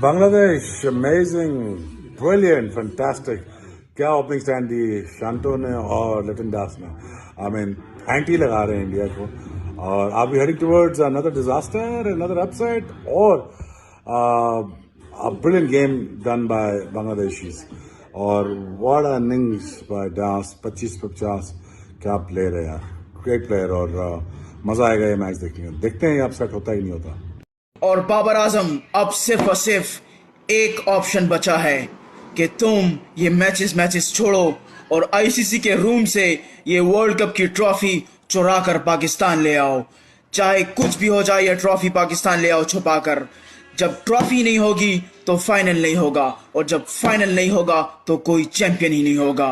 Bangladesh, amazing, brilliant, fantastic. क्या opening stand दी शांतो ने और लिटन दास ने. आई मीन एंटी लगा रहे हैं इंडिया को. और are we heading towards another disaster, another upset, और a brilliant game done by Bangladeshis. और what an innings by Das, 25-50. क्या प्लेयर है यार, ग्रेट प्लेयर. और मजा आएगा ये मैच देखने में. देखते हैं ये अपसेट होता ही नहीं होता. और बाबर आजम, अब सिर्फ और सिर्फ एक ऑप्शन बचा है कि तुम ये मैचेस छोड़ो और आईसीसी के रूम से ये वर्ल्ड कप की ट्रॉफी चुरा कर पाकिस्तान ले आओ. चाहे कुछ भी हो जाए, ये ट्रॉफी पाकिस्तान ले आओ छुपा कर. जब ट्रॉफी नहीं होगी तो फाइनल नहीं होगा, और जब फाइनल नहीं होगा तो कोई चैंपियन ही नहीं होगा.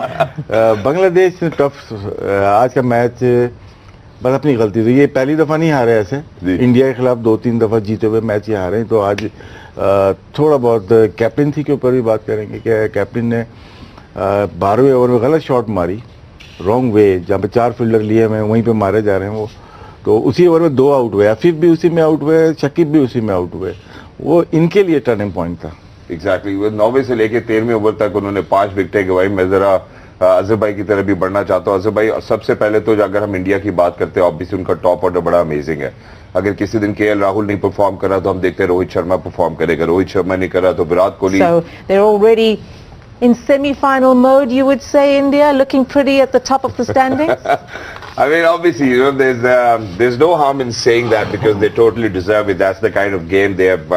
बांग्लादेश टफ. आज का मैच बस अपनी गलती थी. ये पहली दफा नहीं हारे ऐसे. इंडिया के खिलाफ 2-3 दफा जीते हुए मैच ये हारे. तो आज थोड़ा बहुत कैप्टनसी के ऊपर भी बात करेंगे कि कैप्टन ने 12वें ओवर में गलत शॉट मारी, रॉन्ग वे, जहाँ पे 4 फील्डर लिए हुए वहीं पे मारे जा रहे हैं वो. तो उसी ओवर में 2 आउट हुए, आफिफ भी उसी में आउट हुए, शकीब भी उसी में आउट हुए. वो इनके लिए टर्निंग पॉइंट था. एग्जैक्टली. 9वें से लेके 13वें ओवर तक उन्होंने 5 विकेटें गंवाई. मैं जरा अजहर भाई की तरफ भी बढ़ना चाहता हूँ. अजहर भाई, सबसे पहले तो अगर हम इंडिया की बात करते हैं, ऑब्वियसली उनका टॉप ऑर्डर बड़ा अमेजिंग है. अगर किसी दिन केएल राहुल नहीं परफॉर्म करा तो हम देखते हैं रोहित शर्मा परफॉर्म करेगा. रोहित शर्मा नहीं करा तो Virat Kohli. So they're already in semi-final mode, you would say, India, looking pretty at the top of the standings? I mean, obviously, there's no harm in saying that because they totally deserve it. That's the kind of game they have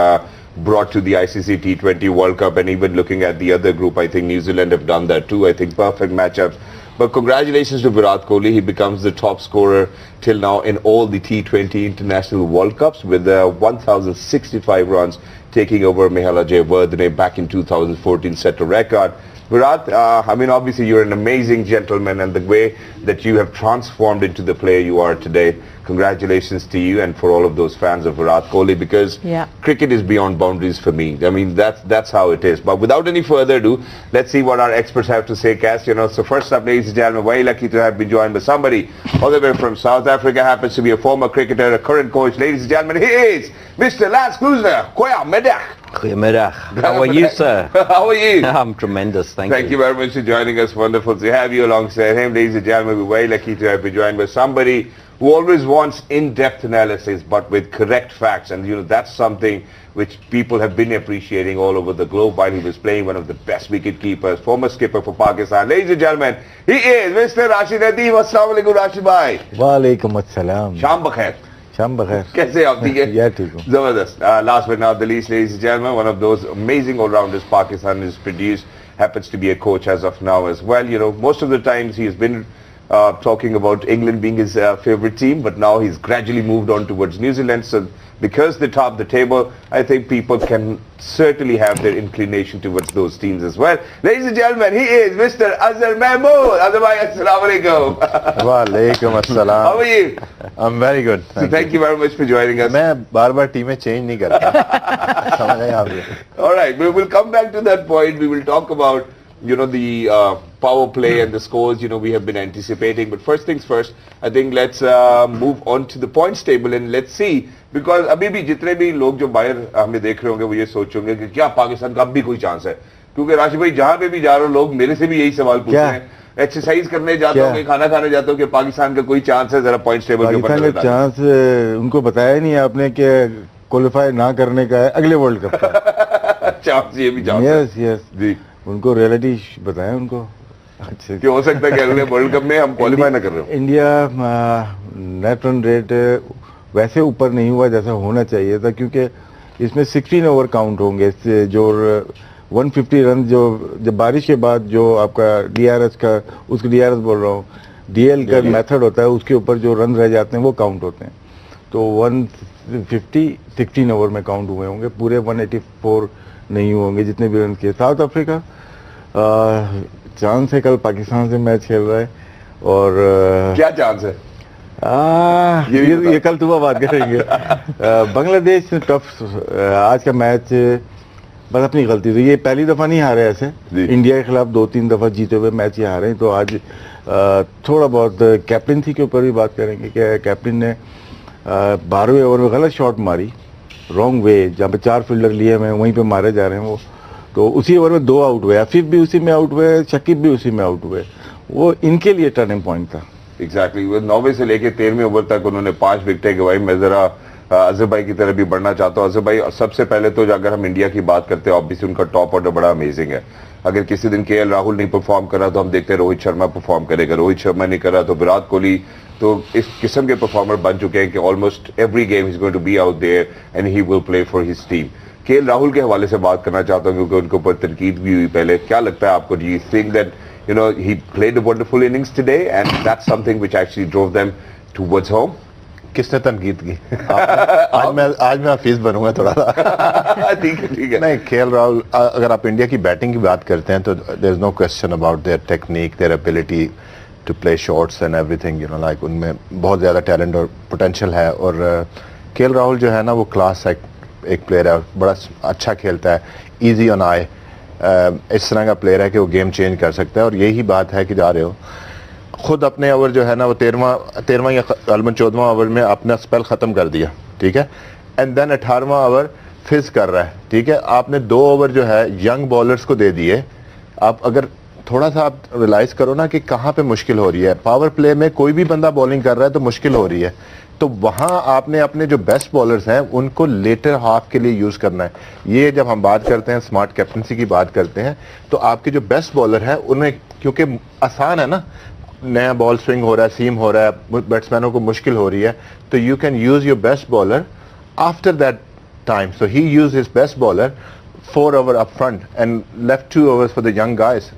brought to the ICC T20 World Cup, and even looking at the other group, I think New Zealand have done that too. I think perfect matchups. But congratulations to Virat Kohli. He becomes the top scorer till now in all the T20 International World Cups with 1,065 runs, taking over Mehala Jayawardene back in 2014, set a record. Virat, I mean, obviously you're an amazing gentleman, and the way that you have transformed into the player you are today, congratulations to you and for all of those fans of Virat Kohli, because cricket is beyond boundaries for me. I mean, that's how it is. But without any further ado, let's see what our experts have to say, Cass. So first up, ladies and gentlemen, very lucky to have been joined by somebody all the way from South Africa, happens to be a former cricketer, a current coach. Ladies and gentlemen, he is Mr. Lance Klusener. Goeiemiddag. Goedemiddag. How are you, sir? How are you? I'm tremendous, thank you. Thank you very much for joining us. Wonderful to have you alongside him. Ladies and gentlemen, we're very lucky to have been joined by somebody who always wants in-depth analysis, but with correct facts. And, that's something which people have been appreciating all over the globe while he was playing, one of the best wicket keepers, former skipper for Pakistan. Ladies and gentlemen, he is Mr. Rashid Latif. Assalamu alaikum, Rashid bhai. वालेकुम अस्सलाम. Sham bakhair. शाम बखैर. कैसे आप? ठीक है? या ठीक हूँ. Zabardast. Last but not the least, ladies and gentlemen, one of those amazing all-rounders Pakistan has produced, happens to be a coach as of now as well. Most of the times he has been talking about England being his favorite team, but now he's gradually moved on towards New Zealand. So because they top the table, I think people can certainly have their inclination towards those teams as well. Ladies and gentlemen, he is Mr. Azhar Mahmood. Azhar bhai, assalamu alaikum. वालेकुम अस्सलाम. How are you? I'm very good. Thank you very much for joining us. मैं बार-बार टीमें change नहीं करता. समझ आए आप? All right, we will come back to that point. We will talk about the power play and the scores, we have been anticipating. But first things first, I think let's move on to the points table and let's see. Because अभी भी जितने भी लोग जो बाहर हमें देख रहे होंगे वो ये सोचेंगे कि क्या पाकिस्तान का अब भी कोई चांस है. क्योंकि राशिद भाई, जहाँ पे भी जा रहे हो लोग मेरे से भी यही सवाल पूछते हैं. एक्सरसाइज करने जाता हूँ, खाना खाने जाता हूँ कि पाकिस्तान का कोई चांस है, जरा पॉइंट्स टेबल के ऊपर. पाकिस्तान का चांस उनको बताया नहीं आपने कि क्वालिफाई ना करने का है अगले वर्ल्ड कप का. चांस ये भी चांस. यस जी, उनको रियलिटी बताया उनको. अच्छा, क्यों हो सकता है कि अगले वर्ल्ड कप में हम क्वालिफाई ना कर रहे हो? इंडिया नेट रन रेट वैसे ऊपर नहीं हुआ जैसा होना चाहिए था, क्योंकि इसमें 16 ओवर काउंट होंगे. जो 150 रन जो जब बारिश के बाद जो आपका डीआरएस का, उसको डीआरएस बोल रहा हूँ, डीएल का मेथड होता है, उसके ऊपर जो रन रह जाते हैं वो काउंट होते हैं. तो 150 16 ओवर में काउंट हुए होंगे, पूरे 184 नहीं होंगे जितने भी रन किए. साउथ अफ्रीका चांस है, कल पाकिस्तान से मैच खेल रहा है. और क्या चांस है? ये कल सुबह बात करेंगे. बांग्लादेश टफ. आज का मैच बस अपनी गलती थी. ये पहली दफा नहीं हारे ऐसे. इंडिया के खिलाफ 2-3 दफा जीते हुए मैच ये हारे. तो आज थोड़ा बहुत कैप्टनसी के ऊपर भी बात करेंगे कि कैप्टन ने 12वें ओवर में गलत शॉट मारी, रॉन्ग वे, जहाँ पे 4 फील्डर लिए हुए हैं वहीं पे मारे जा रहे हैं वो, तो उसी ओवर में 2 आउट हुए, आफिफ भी उसी में आउट हुए, शकीब भी उसी में आउट हुए, वो इनके लिए टर्निंग पॉइंट था। एग्जैक्टली, वो 9वें से लेके 13वें ओवर तक उन्होंने 5 विकेटें गंवाई। मैं जरा अजहर भाई की तरफ भी बढ़ना चाहता हूँ। अजहर भाई, सबसे पहले तो अगर हम इंडिया की बात करते हैं, ऑब्वियसली उनका टॉप ऑर्डर बड़ा अमेजिंग है। अगर किसी दिन केएल राहुल नहीं परफॉर्म करा तो हम देखते हैं रोहित शर्मा परफॉर्म करेगा, रोहित शर्मा नहीं करा तो विराट कोहली, तो इस किस्म के परफॉर्मर बन चुके हैं कि almost every game is going to be out there and he will play for his team. KL Rahul के हवाले से बात करना चाहता हूँ क्योंकि उनके ऊपर तनकीद भी हुई पहले। क्या लगता है आपको, do you think that he played a wonderful innings today and that's something which actually drove them towards home? किसने तनकीद की? आज मैं हफीज बनूंगा थोड़ा सा। ठीक है। नहीं, केएल राहुल, अगर आप इंडिया की बैटिंग की बात करते हैं तो there is no question about their technique, their ability to play shots and everything, like उनमें बहुत ज़्यादा टैलेंट और पोटेंशियल है। और केएल राहुल जो है ना, वो क्लास एक प्लेयर है, बड़ा अच्छा खेलता है, ईजी ऑन आई, इस तरह का प्लेयर है कि वो गेम चेंज कर सकता है। और यही बात है कि जा रहे हो खुद अपने ओवर जो है ना, वो 13वां या 14वां ओवर में अपना स्पेल ख़त्म कर दिया, ठीक है, एंड देन 18वां ओवर फिज कर रहा है, ठीक है। आपने 2 ओवर जो है यंग बॉलर्स को दे दिए। आप अगर थोड़ा सा आप रियलाइज़ करो ना कि कहाँ पे मुश्किल हो रही है, पावर प्ले में कोई भी बंदा बॉलिंग कर रहा है तो मुश्किल हो रही है, तो वहाँ आपने अपने जो बेस्ट बॉलर्स हैं उनको लेटर हाफ के लिए यूज़ करना है। ये जब हम बात करते हैं स्मार्ट कैप्टनसी की बात करते हैं, तो आपके जो बेस्ट बॉलर हैं उन्हें, क्योंकि आसान है ना, नया बॉल स्विंग हो रहा है, सीम हो रहा है, बैट्समैनों को मुश्किल हो रही है, तो you can use your best bowler after that time. So he use his best bowler 4 over up front and left 2 overs for the young guys.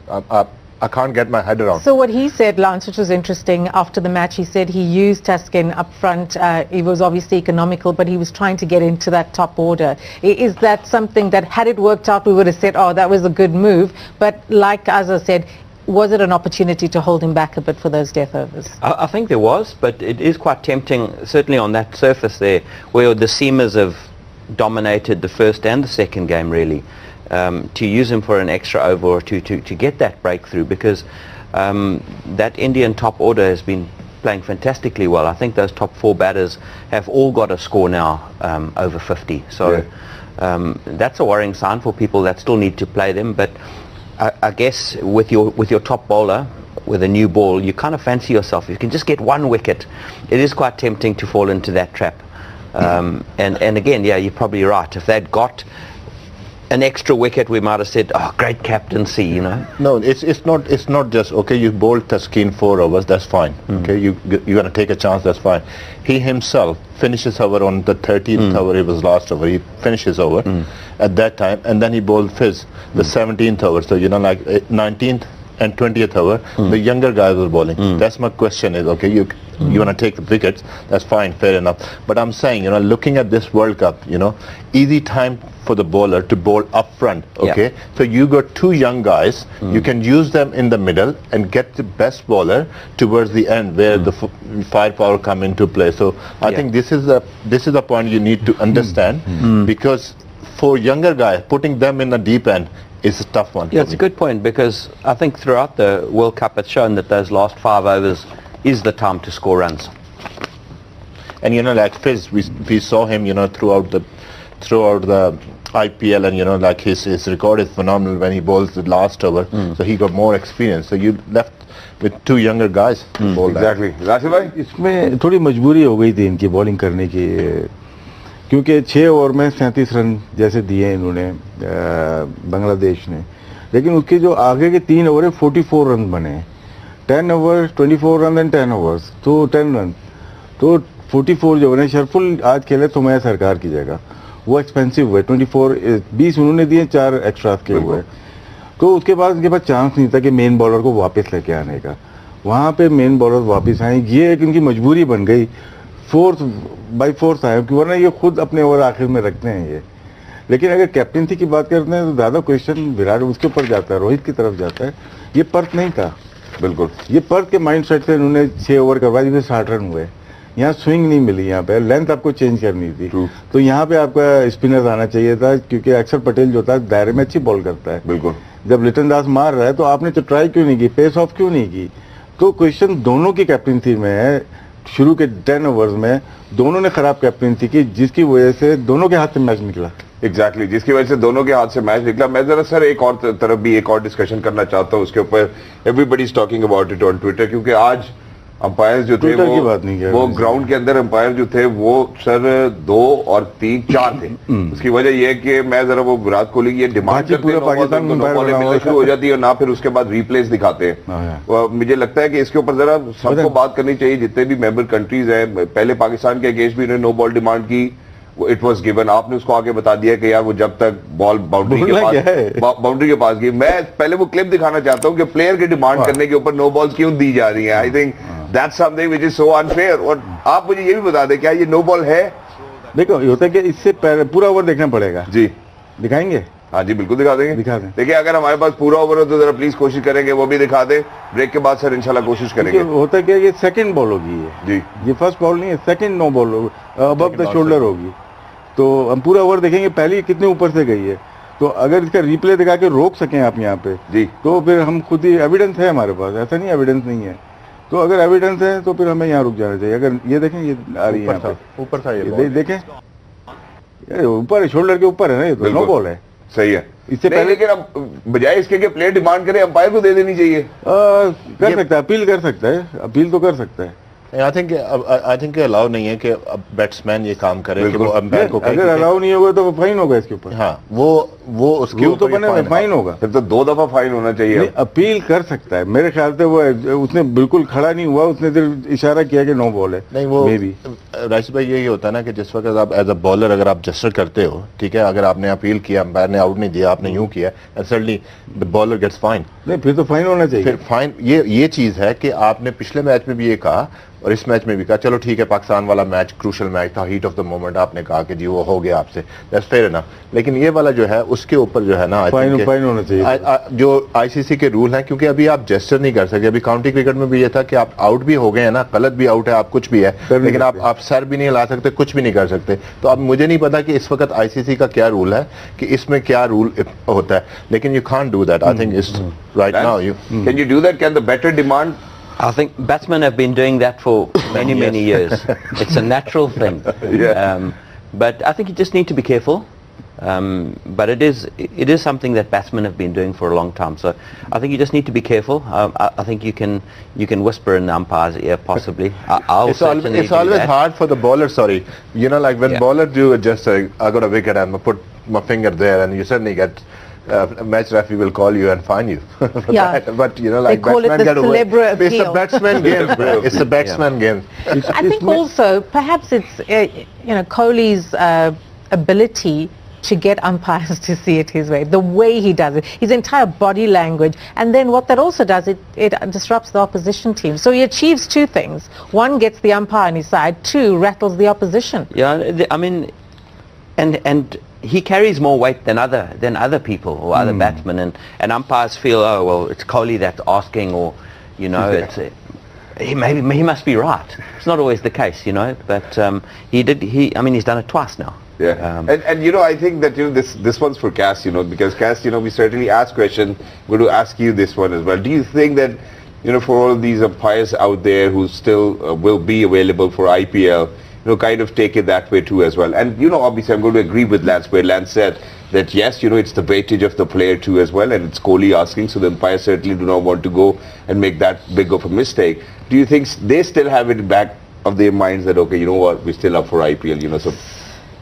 I can't get my head around. So what he said, Lance, which was interesting, after the match, he said he used Tuscan up front. He was obviously economical, but he was trying to get into that top order. Is that something that, had it worked out, we would have said, oh, that was a good move? But like Azza said, was it an opportunity to hold him back a bit for those death overs? I think there was, but it is quite tempting, certainly on that surface there, where the seamers have dominated the first and the second game really, to use him for an extra over or to get that breakthrough, because that Indian top order has been playing fantastically well. I think those top 4 batters have all got a score now over 50, so that's a worrying sign for people that still need to play them. But I guess with your top bowler with a new ball, you kind of fancy yourself, you can just get 1 wicket, it is quite tempting to fall into that trap. And again, yeah, you're probably right. If they'd got an extra wicket, we might have said, "Oh, great captaincy," you know. No, it's not just okay. You bowled Taskin 4 overs, that's fine. Okay, you're gonna take a chance, that's fine. He himself finishes over on the 13th over. It was last over. He finishes over at that time, and then he bowled Fizz the 17th over. So like 19th and 20th over, the younger guys were bowling. That's my question is, okay, you want to take the wickets, that's fine, fair enough. But I'm saying, looking at this World Cup, easy time for the bowler to bowl up front, okay? Yeah. So you got 2 young guys, you can use them in the middle and get the best bowler towards the end where the firepower come into play. So I think this is the point you need to understand, because for younger guys, putting them in the deep end is a tough one. Yeah, it's a good point, because I think throughout the World Cup it's shown that those last 5 overs is the time to score runs. And like Fizz, we saw him throughout the IPL, and like his record is phenomenal when he bowls the last over. So he got more experience. So you left with 2 younger guys to bowl that. Exactly. Rashid bhai, इसमें थोड़ी मजबूरी हो गई थी इनकी bowling करने की, क्योंकि 6 ओवर में 37 रन जैसे दिए इन्होंने बांग्लादेश ने, लेकिन उसके जो आगे के 3 ओवर है 44 रन बने, 10 ओवर 24 रन एंड 10 ओवर्स तो 10 रन, तो 44 जो बने। शरफुल आज खेले तो मैं सरकार की जगह, वो एक्सपेंसिव हुए, 20 उन्होंने दिए, 4 एक्स्ट्रा के हुए, तो उसके बाद उनके पास चांस नहीं था कि मेन बॉलर को वापस लेके आने का। वहाँ पे मेन बॉलर वापस आए, ये एक इनकी मजबूरी बन गई, 4th बाई 4th आए, क्योंकि वरना ये खुद अपने ओवर आखिर में रखते हैं ये। लेकिन अगर कैप्टनसी की बात करते हैं तो ज़्यादा क्वेश्चन विराट उसके ऊपर जाता है, रोहित की तरफ जाता है। ये पर्थ नहीं था, बिल्कुल ये पर्थ के माइंड सेट से उन्होंने 6 ओवर करवाए जिसमें 60 रन हुए। यहाँ स्विंग नहीं मिली, यहाँ पे लेंथ आपको चेंज करनी थी, तो यहाँ पे आपका स्पिनर आना चाहिए था, क्योंकि अक्षर पटेल जो था दायरे में अच्छी बॉल करता है। बिल्कुल, जब लिटन दास मार रहा है तो आपने तो ट्राई क्यों नहीं की, पेस ऑफ क्यों नहीं की? तो क्वेश्चन दोनों की कैप्टनसी में है, शुरू के 10 ओवर्स में दोनों ने खराब कैप्टनसी की, जिसकी वजह से दोनों के हाथ से मैच निकला। एग्जैक्टली जिसकी वजह से दोनों के हाथ से मैच निकला। मैं जरा सर एक और तरफ भी एक और डिस्कशन करना चाहता हूँ उसके ऊपर। Everybody is talking about it on Twitter, क्योंकि आज अंपायर जो थे वो ग्राउंड के अंदर अंपायर जो थे वो सर 2 और 3 4 थे। उसकी वजह यह है कि मैं जरा वो विराट कोहली की डिमांड करते हैं, मिलना शुरू हो जाती है और ना फिर उसके बाद रिप्लेस दिखाते हैं। मुझे लगता है कि इसके ऊपर जरा सबको बात करनी चाहिए, जितने भी मेंबर कंट्रीज हैं। पहले पाकिस्तान के अगेंस्ट भी उन्होंने नो बॉल डिमांड की, इट वाज गिवन। आपने उसको आगे बता दिया कि यार वो जब तक बॉल बाउंड्री के पास गई। मैं पहले वो क्लिप दिखाना चाहता हूँ कि प्लेयर की डिमांड करने के ऊपर नो बॉल्स क्यों दी जा रही है। I think that's something which is so unfair. और आप मुझे ये भी बता दें, क्या ये नो बॉल है? देखो ये होता है कि इससे पूरा ओवर देखना पड़ेगा जी। दिखाएंगे? हाँ जी बिल्कुल दिखा देंगे। दिखा दें। देखिए अगर हमारे पास पूरा ओवर हो तो जरा प्लीज कोशिश करेंगे वो भी दिखा दे। ब्रेक के बाद सर इंशाल्लाह कोशिश करेंगे। होता है कि ये सेकंड बॉल होगी जी, ये फर्स्ट बॉल नहीं है, second no ball above the shoulder होगी। तो हम पूरा ओवर देखेंगे पहले कितने ऊपर से गई है। तो अगर इसका रिप्ले दिखा के रोक सकें आप यहाँ पे जी, तो फिर हम खुद ही एविडेंस है हमारे पास, ऐसा नहीं एविडेंस नहीं है। तो अगर एविडेंस है तो फिर हमें यहाँ रुक जाना चाहिए। अगर ये देखें ये आ रही है ऊपर था देखें ऊपर शोल्डर के ऊपर है ना, ये तो नो बॉल है। सही है। इससे पहले लेकिन अब बजाय इसके कि प्लेयर डिमांड करे अंपायर को दे देनी चाहिए। कर सकता है, अपील कर सकता है, अपील तो कर सकता है। आई थिंक अलाउ नहीं है कि अब बैट्समैन ये काम करे कि वो अंपायर को अगर अलाउ नहीं होगा तो फाइन होगा इसके ऊपर। हाँ वो उसके ऊपर तो बने फाइन होगा। फिर तो 2 दफा फाइन होना चाहिए। अपील कर सकता है मेरे ख्याल से। वो उसने बिल्कुल खड़ा नहीं हुआ, उसने सिर्फ इशारा किया कि नो बॉल है। नहीं वो राशिद भाई यही होता है ना कि जिस वक्त आप एज अ बॉलर अगर आप जस्टर करते हो, ठीक है, अगर आपने अपील किया, अंपायर ने आउट नहीं दिया, आपने यूं किया, suddenly the bowler gets fine. नहीं फिर तो फाइन होना चाहिए। फिर फाइन ये चीज है कि आपने पिछले मैच में भी ये कहा और इस मैच में भी कहा, चलो ठीक है पाकिस्तान वाला मैच क्रूशल मैच था, हीट ऑफ द मोमेंट, आपने कहा कि जी वो हो गया आपसे, दैट्स फेयर इनफ। लेकिन ये वाला जो है उसके ऊपर जो है ना फाइन होना चाहिए। जो आईसीसी के रूल हैं, क्योंकि अभी आप जेस्चर नहीं कर सकते। अभी काउंटी क्रिकेट में भी ये था कि आप आउट भी हो गए हैं ना, गलत भी आउट है, आप कुछ भी है, लेकिन आप सर भी नहीं हिला सकते, कुछ भी नहीं कर सकते। तो अब मुझे नहीं पता कि इस वक्त आईसीसी का क्या रूल है, कि इसमें क्या रूल होता है, लेकिन you can't do that. I think it's right now you can you do that? Can the better demand? I think batsmen have been doing that for many years. It's a natural thing. But I think you just need to be careful. But it is something that batsmen have been doing for a long time. So I think you just need to be careful. I think you can whisper in the umpire's ear possibly. It's always hard for the bowler. Sorry, you know, like when bowlers do just I got a wicket and I put my finger there, and you suddenly get. Match referee will call you and fine you. Yeah. But you know, like batsmen get away. It's a batsman game. It's a batsman game. I think also perhaps it's Kohli's ability to get umpires to see it his way, the way he does it, his entire body language, and then what that also does, it disrupts the opposition team. So he achieves 2 things. 1, gets the umpire on his side. 2, rattles the opposition. Yeah, I mean, and he carries more weight than other people or other batsmen, and umpires feel, oh well, it's Kohli that's asking, or you know, it's he must be right. It's not always the case, you know, but he's done it twice now. Yeah, and you know, I think that this one's for Cass, you know, because Cass, you know, we certainly ask questions. We're going to ask you this one as well. Do you think that, you know, for all of these umpires out there who still will be available for IPL, you know, kind of take it that way too as well? And you know, obviously I'm going to agree with Lance where Lance said that yes, you know, it's the weightage of the player too as well, and it's Kohli asking, so the umpires certainly do not want to go and make that big of a mistake. Do you think they still have it back of their minds that okay, you know what, we're still up for IPL, you know? So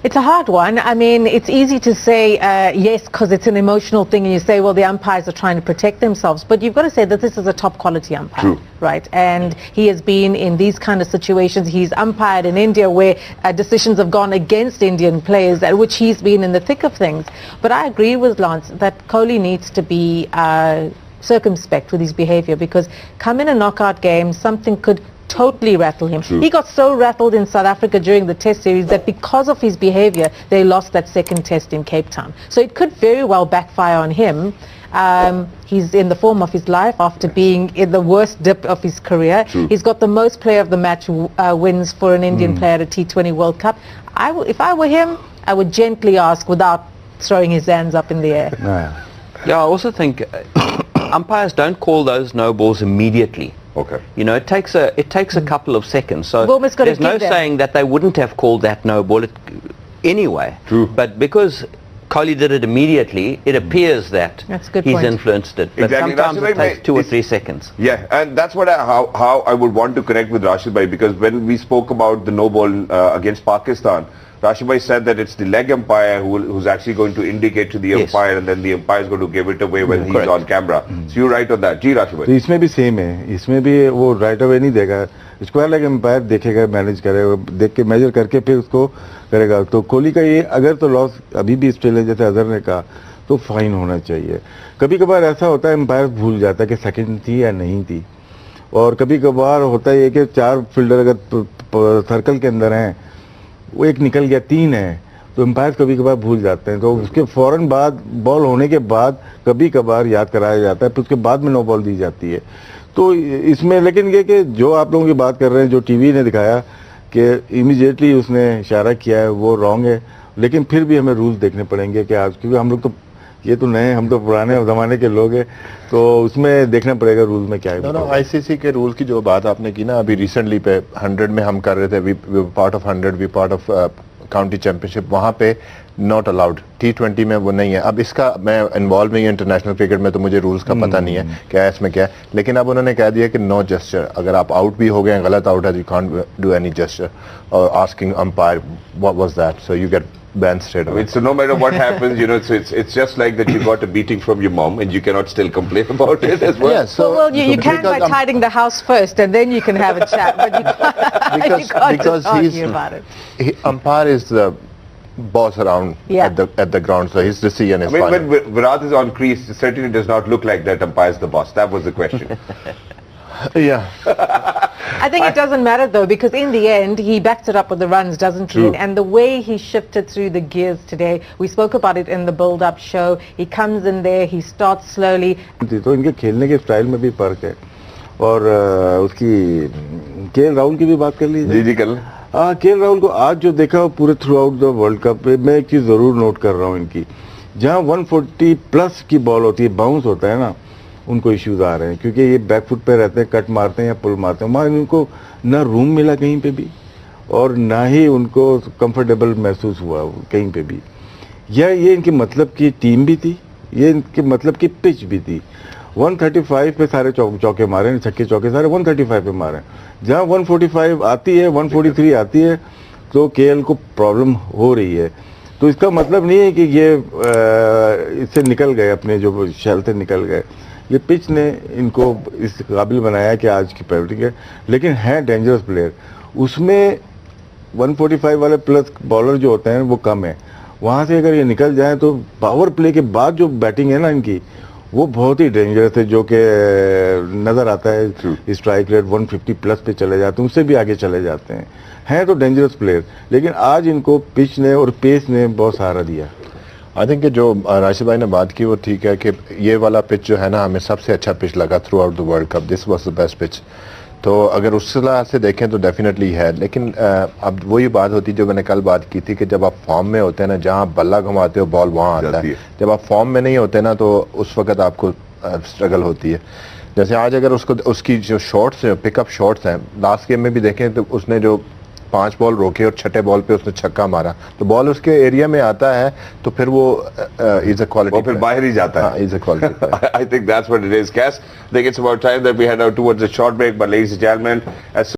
it's a hard one. I mean, it's easy to say yes because it's an emotional thing, and you say, well, the umpires are trying to protect themselves. But you've got to say that this is a top quality umpire. True. Right? And he has been in these kind of situations. He's umpired in India where decisions have gone against Indian players, at which he's been in the thick of things. But I agree with Lance that Kohli needs to be circumspect with his behavior, because come in a knockout game, something could totally rattle him. True. He got so rattled in South Africa during the test series that because of his behavior they lost that second test in Cape Town. So it could very well backfire on him. He's in the form of his life after being in the worst dip of his career. True. He's got the most player of the match wins for an Indian player at a T20 World Cup. If I were him, I would gently ask without throwing his hands up in the air. Yeah, I also think umpires don't call those no balls immediately. Okay. You know, it takes a couple of seconds. So We've almost got to there's no give them. saying that they wouldn't have called that no ball anyway. True. But because Kohli did it immediately, it appears that That's a good he's point. influenced it. But Exactly. sometimes Rashid it bhai, takes 2 or 3 seconds. Yeah, and that's what how I would want to connect with Rashid bhai, because when we spoke about the no ball against Pakistan, Rashid bhai said that it's the leg umpire who's actually going to indicate to the Yes. umpire, and then the umpire is going to give it away when he's correct. on camera. So you're right on that. Ji Rashid तो bhai. इसमें भी same है, इसमें भी वो right away नहीं देगा, square leg empire देखेगा, मैनेज करेगा, देख के मेजर करके फिर उसको करेगा। तो कोहली का ये अगर तो लॉस अभी भी ऑस्ट्रेलिया जैसे अजहर ने कहा तो फाइन होना चाहिए। कभी कभार ऐसा होता है एम्पायर भूल जाता है कि सेकंड थी या नहीं थी, और कभी कभार होता है कि 4 फील्डर अगर सर्कल के अंदर हैं, वो एक निकल गया, 3 है, तो एम्पायर कभी कभार भूल जाते हैं, तो उसके फौरन बाद बॉल होने के बाद कभी कभार याद कराया जाता है, फिर उसके बाद में नो बॉल दी जाती है। तो इसमें लेकिन ये कि जो आप लोगों की बात कर रहे हैं, जो टीवी ने दिखाया कि इमीडिएटली उसने इशारा किया है, वो रॉन्ग है, लेकिन फिर भी हमें रूल्स देखने पड़ेंगे कि आज, क्योंकि हम लोग तो ये तो नए, हम तो पुराने ज़माने के लोग हैं, तो उसमें देखना पड़ेगा रूल्स में क्या है। आईसीसी के रूल की जो बात आपने की ना अभी रिसेंटली पे 100 में हम कर रहे थे, we part of 100, we part of county championship, वहाँ पे नॉट अलाउड, T20 में वो नहीं है। अब इसका मैं इन्वॉल्व नहीं हूँ इंटरनेशनल क्रिकेट में, तो मुझे रूल्स का पता नहीं है क्या है इसमें क्या है, लेकिन अब उन्होंने कह दिया कि नो जेस्चर, अगर आप आउट भी हो गए, गलत आउट है, you can't do any gesture और asking umpire what was that, so you get banned straight away. So no matter what happens, you know, it's just like that you got a beating from your mom and you cannot still complain about it as well. Yeah, so Well, you can by because tidying the house first, and then you can have a chat, but you can't, you can't because just argue he's about it. umpire is the boss around Yeah. at the ground, so his decision is I mean, final. when Virat is on crease, it certainly does not look like that umpire is the boss. That was the question. Yeah. I think it doesn't matter though, because in the end he backs it up with the runs, doesn't he? And the way he shifted through the gears today, we spoke about it in the build-up show. He comes in there, he starts slowly. तो इनके खेलने के style में भी फर्क है, और उसकी केएल राहुल की भी बात कर लीजिए। जी कल केएल राहुल को आज जो देखा वो पूरे through out the world cup पे, मैं एक चीज़ ज़रूर नोट कर रहा हूँ इनकी, जहाँ 140 प्लस की बॉल होती है, बाउंस होता है ना, उनको इश्यूज आ रहे हैं, क्योंकि ये बैकफुट पे रहते हैं, कट मारते हैं या पुल मारते हैं, वहाँ इनको ना रूम मिला कहीं पे भी, और ना ही उनको कंफर्टेबल महसूस हुआ कहीं पे भी। या ये इनके मतलब की टीम भी थी, ये इनके मतलब की पिच भी थी। 135 पे सारे चौके मारे, छक्के चौके सारे 135 पे मारे, जहाँ 145 आती है, 143 आती है, तो केएल को प्रॉब्लम हो रही है। तो इसका मतलब नहीं है कि ये इससे निकल गए, अपने जो शैल से निकल गए, ये पिच ने इनको इस काबिल बनाया कि आज की पैविटिंग है, लेकिन है डेंजरस प्लेयर। उसमें 145 वाले प्लस बॉलर जो होते हैं वो कम है, वहाँ से अगर ये निकल जाए तो पावर प्ले के बाद जो बैटिंग है ना इनकी, वो बहुत ही डेंजरस है, जो कि नज़र आता है स्ट्राइक रेट 150 प्लस पे चले जाते हैं, उससे भी आगे चले जाते हैं तो डेंजरस प्लेयर, लेकिन आज इनको पिच ने और पेस ने बहुत सहारा दिया। आई थिंक जो राशिद भाई ने बात की वो ठीक है कि ये वाला पिच जो है ना हमें सबसे अच्छा पिच लगा through out the world cup, this was the best pitch. तो अगर उस तरह से देखें तो डेफिनेटली है, लेकिन अब वही बात होती है जो मैंने कल बात की थी कि जब आप फॉर्म में होते हैं ना, जहाँ आप बल्ला घुमाते हो बॉल वहाँ आता है, जब आप फॉर्म में नहीं होते ना तो उस वक्त आपको स्ट्रगल होती है। जैसे आज अगर उसकी जो शॉट्स हैं, पिकअप शॉट्स हैं, लास्ट गेम में भी देखें तो उसने जो 5 बॉल रोके और छठे बॉल पे उसने छक्का मारा, तो बॉल उसके एरिया में आता है तो फिर वो इज अ क्वालिटी, वो फिर बाहर ही जाता है, is a quality. I think that's what it is, Cass. I think it's about time that we head out towards a short break, but ladies and gentlemen, as